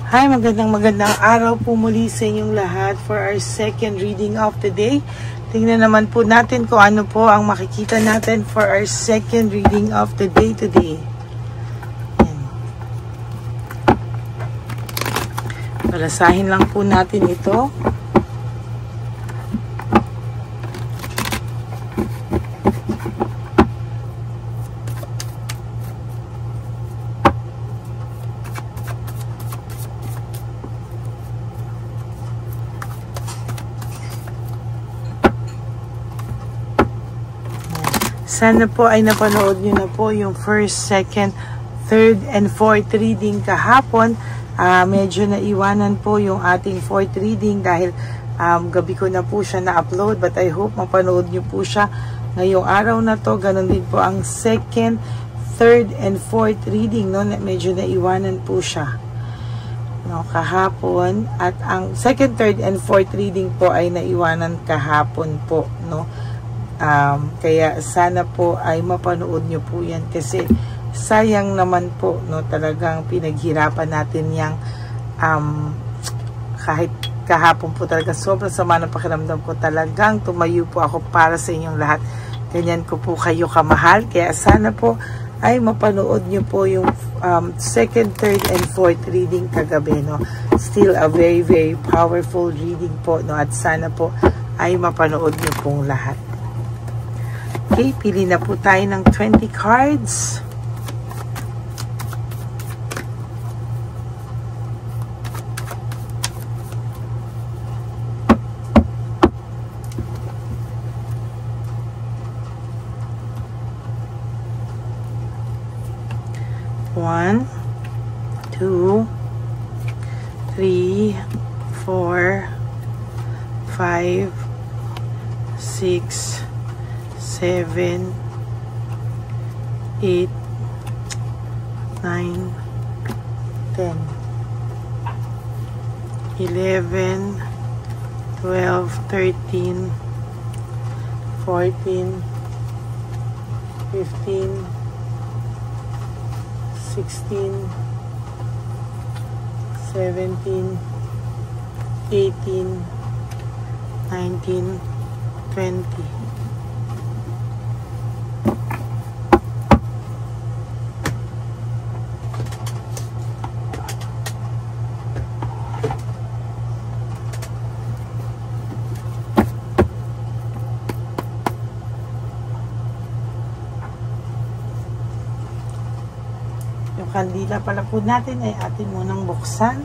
Hi, magandang araw po muli sa inyong lahat for our second reading of the day. Tingnan naman po natin kung ano po ang makikita natin for our second reading of the day today. Balasahin lang po natin ito. Sana po ay napanood nyo na po yung first, second, third, and fourth reading kahapon. Medyo naiwanan po yung ating fourth reading dahil gabi ko na po siya na-upload. But I hope mapanood nyo po siya ngayong araw na to. Ganon din po ang second, third, and fourth reading. No? Medyo naiwanan po siya kahapon. At ang second, third, and fourth reading po ay naiwanan kahapon po. No? Kaya sana po ay mapanood nyo po yan kasi sayang naman po, no, talagang pinaghirapan natin yang kahit kahapon po talaga sobrang sama ng pakiramdam ko, talagang tumayo po ako para sa inyong lahat. Ganyan ko po kayo kamahal, kaya sana po ay mapanood nyo po yung second, third, and fourth reading kagabi, no. Still a very very powerful reading po, no, at sana po ay mapanood nyo pong lahat. Okay, pili na po tayo ng 20 cards. One, 2, 3, 4, 5, 6, 7, 8, 9, 10, 11, 12, 13, 14, 15, 16, 17, 18, 19, 20. Yung kandila pala po natin ay atin munang buksan.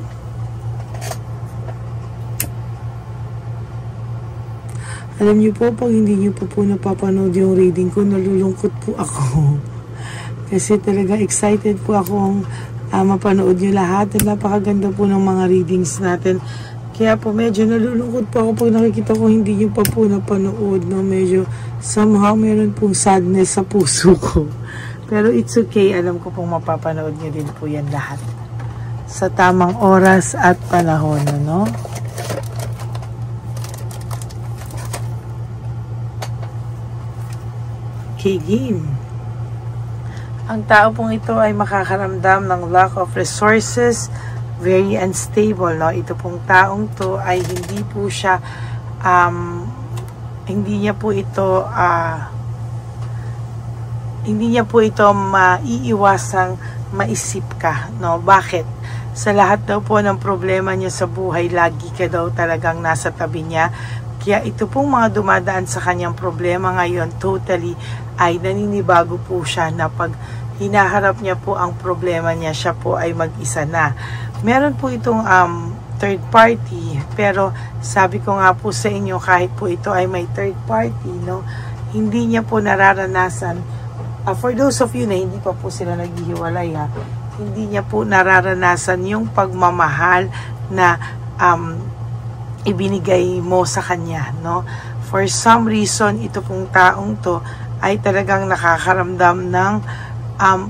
Alam niyo po, pag hindi niyo po napapanood yung reading ko, nalulungkot po ako. Kasi talaga excited po akong mapanood niyo lahat. Napakaganda po ng mga readings natin. Kaya po medyo nalulungkot po ako pag nakikita ko hindi niyo pa po napanood. No? Medyo somehow meron pong sadness sa puso ko. Pero it's okay. Alam ko pong mapapanood niyo din po yan lahat. Sa tamang oras at panahon, no? Okay, game. Ang tao pong ito ay makakaramdam ng lack of resources, very unstable, no? Ito pong taong to ay hindi po siya, hindi niya po ito maiiwasang maisip ka, no? Bakit? Sa lahat daw po ng problema niya sa buhay, lagi ka daw talagang nasa tabi niya. Kaya ito pong mga dumadaan sa kanyang problema ngayon, totally ay naninibago po siya na pag hinaharap niya po ang problema niya, siya po ay mag-isa na. Meron po itong third party, pero sabi ko nga po sa inyo, kahit po ito ay may third party, no? Hindi niya po nararanasan. For those of you na hindi pa po sila naghihiwalay, hindi niya po nararanasan yung pagmamahal na ibinigay mo sa kanya, no? For some reason, ito pong taong to ay talagang nakakaramdam ng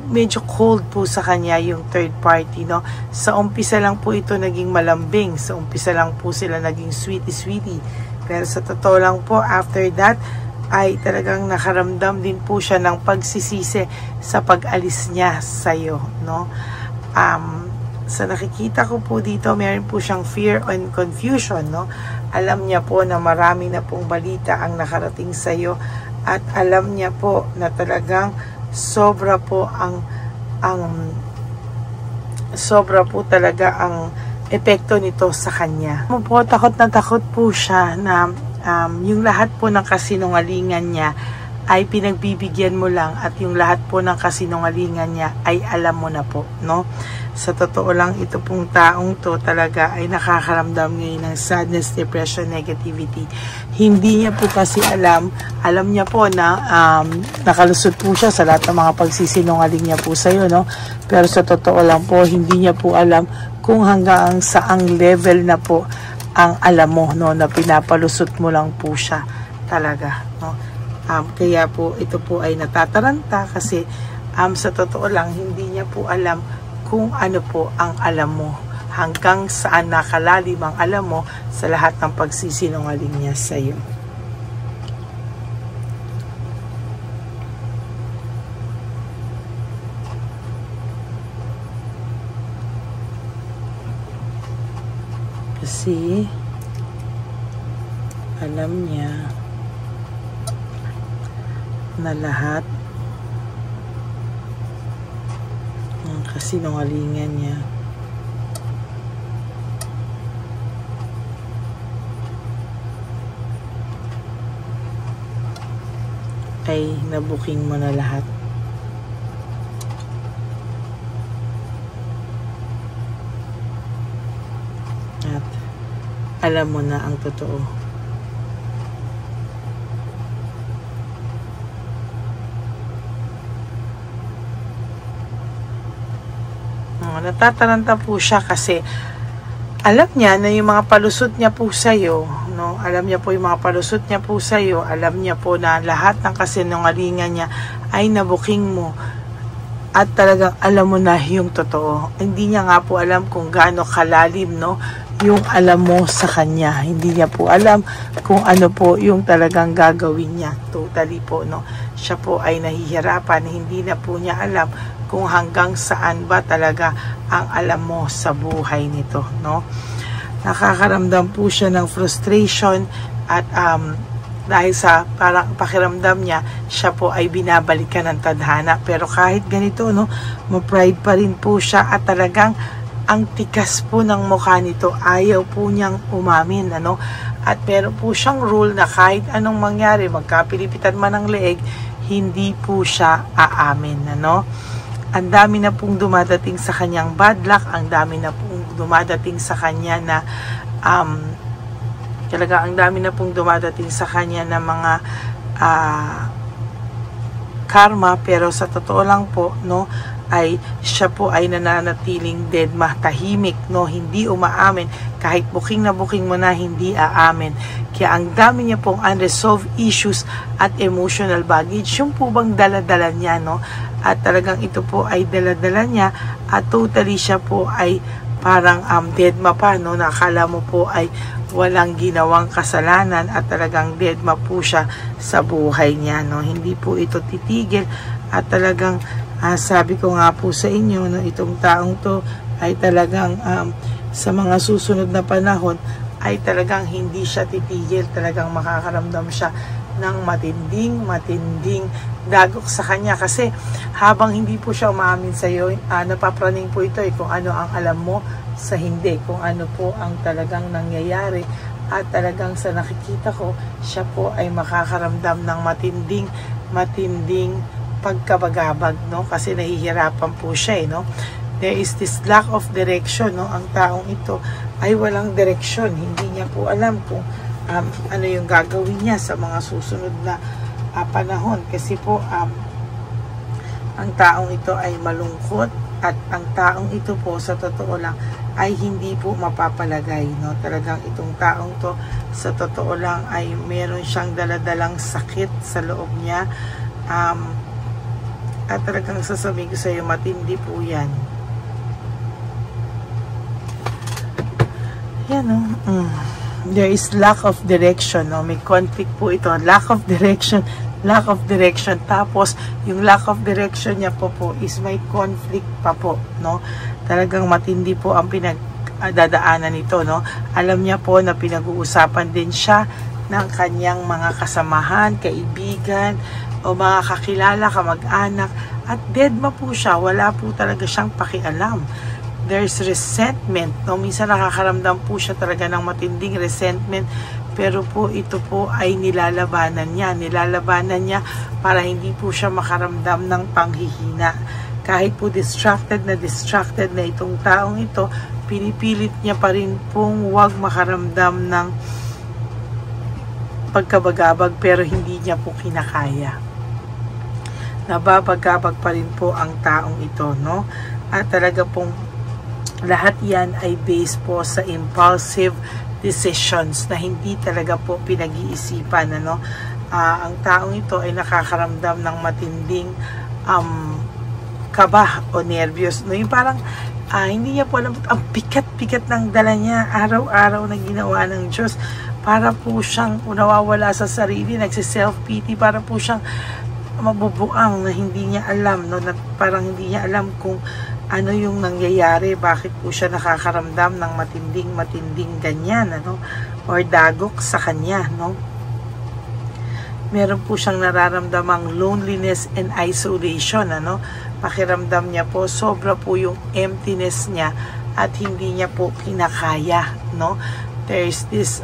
medyo cold po sa kanya yung third party, no? Sa umpisa lang po ito naging malambing, sa umpisa lang po sila naging sweetie-sweetie, pero sa totoo lang po, after that, ay talagang nakaramdam din po siya ng pagsisisi sa pag-alis niya sa'yo, no? sa nakikita ko po dito, meron po siyang fear and confusion, no? Alam niya po na marami na pong balita ang nakarating sa iyo, at alam niya po na talagang sobra po talaga ang epekto nito sa kanya. Po, takot na takot po siya na yung lahat po ng kasinungalingan niya ay pinagbibigyan mo lang, at yung lahat po ng kasinungalingan niya ay alam mo na po, no? Sa totoo lang, ito pong taong to talaga ay nakakaramdam ngayon ng sadness, depression, negativity. Hindi niya po kasi alam niya po na nakalusot po siya sa lahat ng mga pagsisinungaling niya po sa iyo, no? Pero sa totoo lang po, hindi niya po alam kung hanggang saang level na po ang alam mo, no, na pinapalusot mo lang po siya talaga, no? Kaya po ito po ay natataranta kasi sa totoo lang, hindi niya po alam kung ano po ang alam mo, hanggang saan nakalalim ang alam mo sa lahat ng pagsisinungaling niya sa iyo. Kasi alam niya na lahat ng kasinungalingan niya ay nabuking mo na lahat. At alam mo na ang totoo. Natataranta po siya kasi alam niya na yung mga palusot niya po sa'yo, no? Alam niya po yung mga palusot niya po sa'yo. Alam niya po na lahat ng kasinungalingan niya ay nabuking mo. At talagang alam mo na yung totoo. Hindi niya nga po alam kung gaano kalalim, no, yung alam mo sa kanya. Hindi niya po alam kung ano po yung talagang gagawin niya. Totally po, no? Siya po ay nahihirapan. Hindi na po niya alam kung hanggang saan ba talaga ang alam mo sa buhay nito, no? Nakakaramdam po siya ng frustration at dahil sa parang pakiramdam niya, siya po ay binabalikan ng tadhana. Pero kahit ganito, no, ma-pride pa rin po siya at talagang ang tikas po ng mukha nito, ayaw po niyang umamin, ano? At meron po siyang rule na kahit anong mangyari, magkapilipitan man ang leeg, hindi po siya aamin, ano? Ang dami na pong dumadating sa kanyang bad luck, ang dami na pong dumadating sa kanya na talaga ang dami na pong dumadating sa kanya na mga karma, pero sa totoo lang po, no, ay siya po ay nananatiling deadma, tahimik, no, hindi umaamin. Kahit booking na booking mo na, hindi aamin. Kaya ang dami niya pong unresolved issues at emotional baggage. Yung po bang daladala niya, no? At talagang ito po ay daladala niya at totally siya po ay parang deadma pa, no? Nakala mo po ay walang ginawang kasalanan at talagang deadma po siya sa buhay niya, no? Hindi po ito titigil at talagang sabi ko nga po sa inyo, no, itong taong to ay talagang sa mga susunod na panahon ay talagang hindi siya titigil, talagang makakaramdam siya ng matinding dagok sa kanya kasi habang hindi po siya umaamin sa iyo, napapraning po ito kung ano ang alam mo sa hindi, kung ano po ang talagang nangyayari. At talagang sa nakikita ko, siya po ay makakaramdam ng matinding pagkabagabag, no? Kasi nahihirapan po siya, no? There is this lack of direction, no? Ang taong ito ay walang direksyon. Hindi niya po alam kung ano yung gagawin niya sa mga susunod na panahon. Kasi po, ang taong ito ay malungkot at ang taong ito po, sa totoo lang, ay hindi po mapapalagay, no? Talagang itong taong to, sa totoo lang, ay meron siyang daladalang sakit sa loob niya. At talagang sasabihin ko sa iyo, matindi po yan. Yan, no? There is lack of direction, no? May conflict po ito. Lack of direction, lack of direction. Tapos, yung lack of direction niya po is may conflict pa po, no? Talagang matindi po ang pinagdadaanan nito, no? Alam niya po na pinag-uusapan din siya ng kanyang mga kasamahan, kaibigan, o mga kakilala, kamag-anak, at deadma po siya, wala po talaga siyang pakialam. There's resentment, no? Minsan nakakaramdam po siya talaga ng matinding resentment, pero po ito po ay nilalabanan niya para hindi po siya makaramdam ng panghihina. Kahit po distracted na itong taong ito, pinipilit niya pa rin pong huwag makaramdam ng pagkabagabag, pero hindi niya po kinakaya. Nababagabag pa rin po ang taong ito, no? At talaga pong lahat yan ay based po sa impulsive decisions na hindi talaga po pinag-iisipan, ano? Ang taong ito ay nakakaramdam ng matinding kaba o nervyos, no? Yung parang hindi niya po alam ang bigat-bigat ng dala niya araw-araw na ginawa ng Diyos. Para po siyang nawawala sa sarili, nagsi-self-pity, para po siyang mabubuang na hindi niya alam, no? Na parang hindi niya alam kung ano yung nangyayari, bakit po siya nakakaramdam ng matinding ganyan, ano, or dagok sa kanya, no? Meron po siyang nararamdamang loneliness and isolation, ano? Pakiramdam niya po, sobra po yung emptiness niya at hindi niya po kinakaya, no? There's this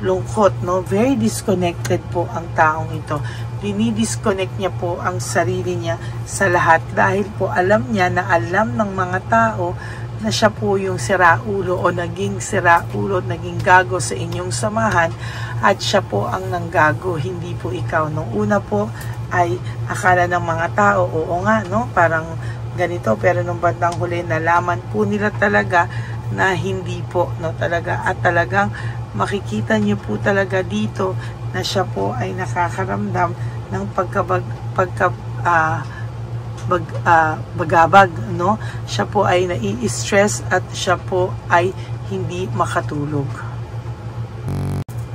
lungkot, no? Very disconnected po ang taong ito. Dinidisconnect niya po ang sarili niya sa lahat dahil po alam niya na alam ng mga tao na siya po yung siraulo o naging siraulo, naging gago sa inyong samahan, at siya po ang nanggago, hindi po ikaw. Nung una po ay akala ng mga tao, oo nga, no? Parang ganito, pero nung bandang huli nalaman po nila talaga na hindi po, no? Talaga, at talagang makikita niyo po talaga dito na siya po ay nakakaramdam ng bagabag, no? Siya po ay nai-stress at siya po ay hindi makatulog.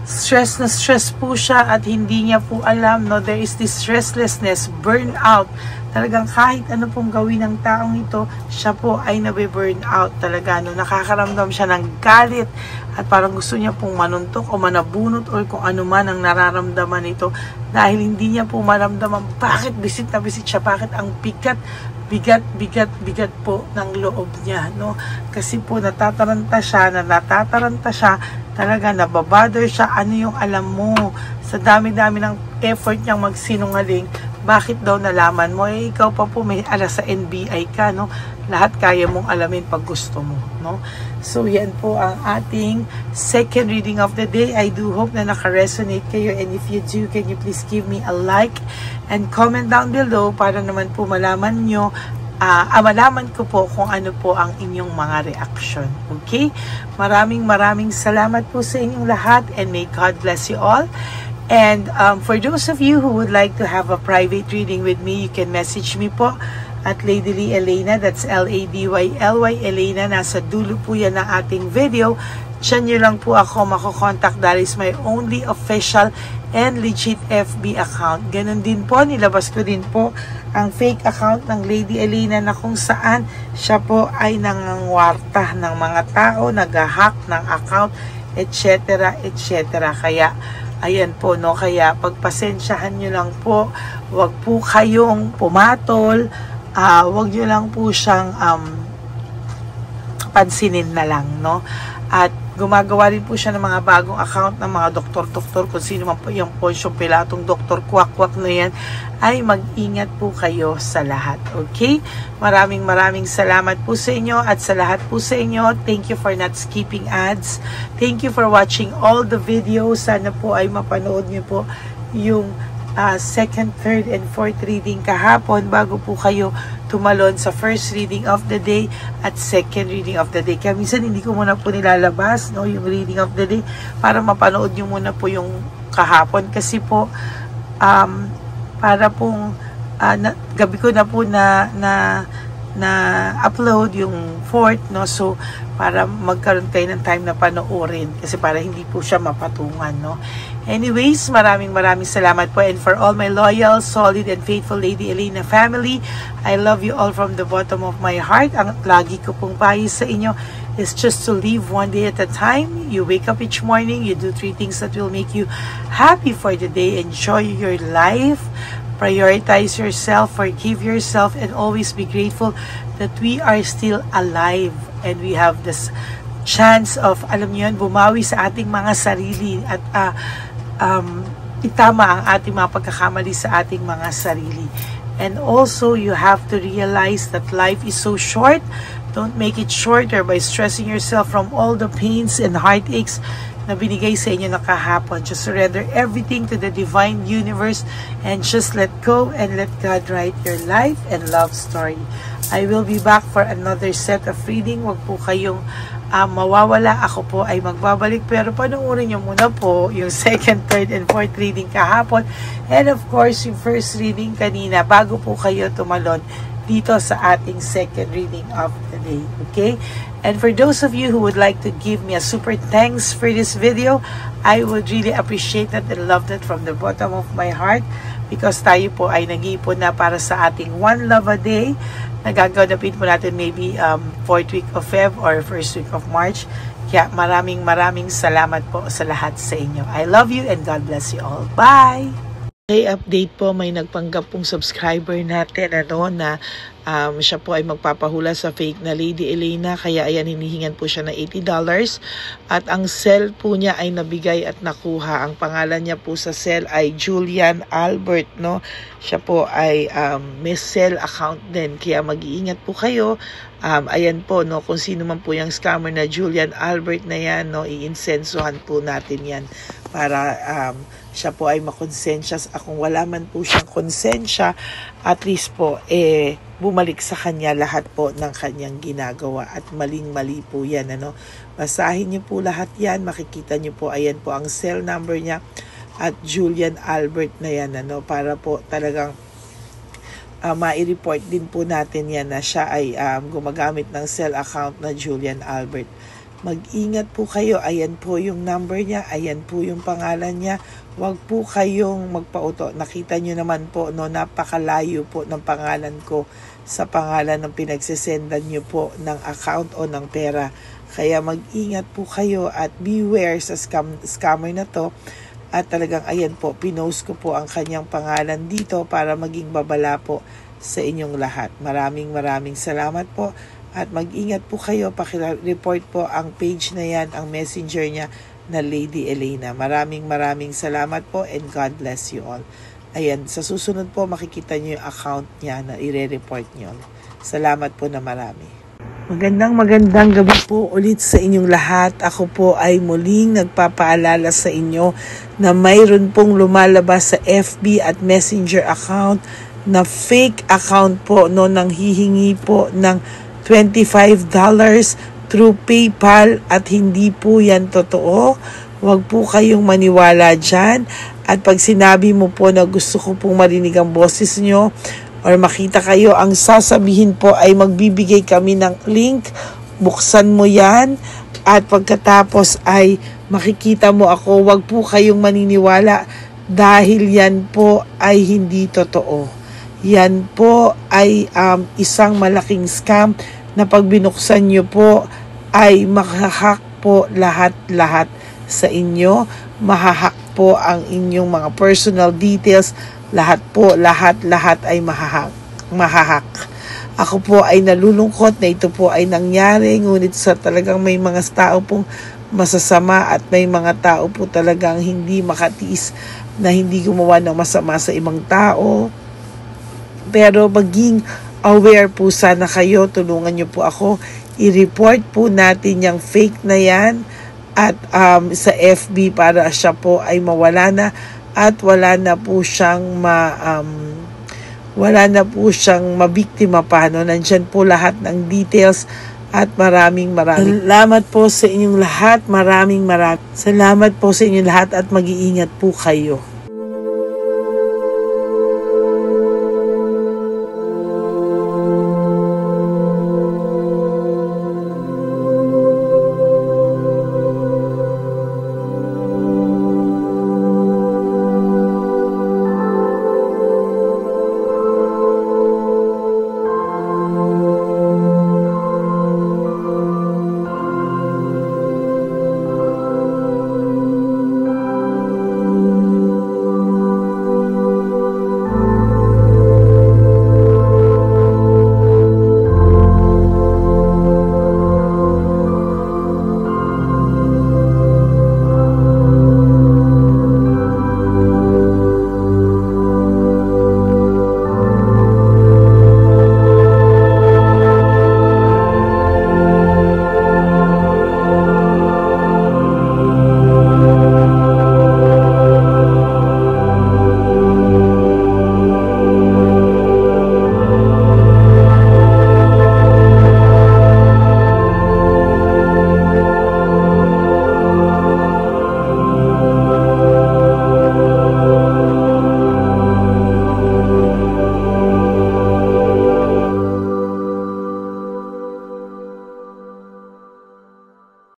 Stress na stress po siya at hindi niya po alam, no? There is this restlessness, burnout. Talagang kahit ano pong gawin ng taong ito, siya po ay nabe-burn out talaga, no? Nakakaramdam siya ng galit at parang gusto niya pong manuntok o manabunot o kung ano man ang nararamdaman nito dahil hindi niya po maramdaman bakit bisit na bisit siya, bakit ang bigat po ng loob niya, no? Kasi po natataranta siya, talaga nababother siya. Ano yung alam mo? Sa dami-dami ng effort niyang magsinungaling, bakit daw nalaman mo? Eh, ikaw pa po may alas sa NBI ka, no? Lahat kaya mong alamin pag gusto mo, no? So, yan po ang ating second reading of the day. I do hope na naka-resonate kayo, and if you do, can you please give me a like and comment down below para naman po malaman nyo, malaman ko po kung ano po ang inyong mga reaction. Okay? Maraming salamat po sa inyong lahat, and may God bless you all. And for those of you who would like to have a private reading with me, you can message me po at Lady Lee Elena. That's LADYLY Elena. Nasa dulo po yan ng ating video. Diyan nyo lang po ako makokontak. That is my only official and legit FB account. Ganon din po, nilabas ko din po ang fake account ng Lady Elena na kung saan siya po ay nangangwarta ng mga tao, nag-hack ng account, etc. Kaya ayan po, no? Kaya pagpasensyahan nyo lang po, wag po kayong pumatol, wag nyo lang po siyang pansinin na lang, no? At gumagawa rin po siya ng mga bagong account ng mga doktor-doktor, kung sino man po yung Poncio Pilatong doktor, kwak-kwak na yan, ay mag-ingat po kayo sa lahat. Okay? Maraming salamat po sa inyo, at sa lahat po sa inyo, thank you for not skipping ads. Thank you for watching all the videos. Sana po ay mapanood nyo po yung second, third, and fourth reading kahapon bago po kayo tumalon sa first reading of the day at second reading of the day. Kaya minsan hindi ko muna po nilalabas, no, yung reading of the day para mapanood nyo muna po yung kahapon. Kasi po, para pong gabi ko na po upload, yung 4th, no? So, para magkaroon kayo ng time na panoorin kasi para hindi po siya mapatungan, no? Anyways, maraming salamat po, and for all my loyal, solid, and faithful Lady Elena family, I love you all from the bottom of my heart. Ang lagi ko pong payo sa inyo is just to live one day at a time. You wake up each morning, you do 3 things that will make you happy for the day. Enjoy your life, prioritize yourself, forgive yourself, and always be grateful that we are still alive and we have this chance of, alam niyo yun, bumawi sa ating mga sarili at itama ang ating mga pagkakamali sa ating mga sarili. And also, you have to realize that life is so short. Don't make it shorter by stressing yourself from all the pains and heartaches na binigay sa inyo na kahapon. Just surrender everything to the divine universe and just let go and let God write your life and love story. I will be back for another set of reading. Huwag po kayong mawawala. Ako po ay magbabalik, pero panoorin nyo muna po yung 2nd, 3rd, and 4th reading kahapon, and of course yung 1st reading kanina bago po kayo tumalon dito sa ating 2nd reading of the day. Okay? And for those of you who would like to give me a super thanks for this video, I would really appreciate that and love that from the bottom of my heart, because tayo po ay nag-iipon na para sa ating One Love a Day. Nagaganapin po natin maybe 4th week of Feb or 1st week of March. Kaya maraming salamat po sa lahat sa inyo. I love you and God bless you all. Bye! Okay, update po, may nagpanggap pong subscriber natin na siya po ay magpapahula sa fake na Lady Elena, kaya ayan, hinihingan po siya ng $80 at ang cell po niya ay nabigay at nakuha. Ang pangalan niya po sa cell ay Julian Albert, no? Siya po ay may cell account din, kaya mag-iingat po kayo. Ayan po, no, kung sino man po yung scammer na Julian Albert na yan, no, iinsensuhan po natin yan para siya po ay makonsensya. Kung wala man po siyang konsensya, at least po bumalik sa kanya lahat po ng kanyang ginagawa, at maling-mali po yan, ano. Basahin niyo po lahat yan, makikita niyo po, ayan po ang cell number niya at Julian Albert na yan, ano, para po talagang mai-report din po natin yan na siya ay gumagamit ng cell account na Julian Albert. Mag-ingat po kayo. Ayan po yung number niya, ayan po yung pangalan niya. Huwag po kayong magpauto. Nakita nyo naman po, no, napakalayo po ng pangalan ko sa pangalan ng pinagsisendan nyo po ng account o ng pera. Kaya mag-ingat po kayo at beware sa scammer na to. At talagang ayan po, pinost ko po ang kanyang pangalan dito para maging babala po sa inyong lahat. Maraming salamat po. At mag-ingat po kayo, paki-report po ang page na yan, ang messenger niya na Lady Elena. Maraming salamat po and God bless you all. Ayan, sa susunod po makikita niyo yung account niya na i-report niyo. Salamat po na marami. Magandang gabi po ulit sa inyong lahat. Ako po ay muling nagpapaalala sa inyo na mayroon pong lumalabas sa FB at Messenger account na fake account po, no, nang hihingi po ng $25 through PayPal, at hindi po yan totoo. Huwag po kayong maniwala dyan. At pag sinabi mo po na gusto ko pong marinig ang boses nyo or makita kayo, ang sasabihin po ay magbibigay kami ng link, buksan mo yan, at pagkatapos ay makikita mo ako. Huwag po kayong maniniwala dahil yan po ay hindi totoo. Yan po ay isang malaking scam na pag binuksan nyo po ay mahahack po lahat sa inyo. Mahahack po ang inyong mga personal details. Lahat ay mahahack. Ako po ay nalulungkot na ito po ay nangyari, ngunit sa talagang may mga tao pong masasama at may mga tao po talagang hindi makatiis na hindi gumawa ng masama sa ibang tao. Pero maging aware po sana kayo, tulungan nyo po ako, i-report po natin yung fake na yan at sa FB para siya po ay mawala na at wala na po siyang mabiktima pa, no? Nandyan po lahat ng details at maraming salamat po sa inyong lahat. Maraming salamat po sa inyong lahat at mag-iingat po kayo.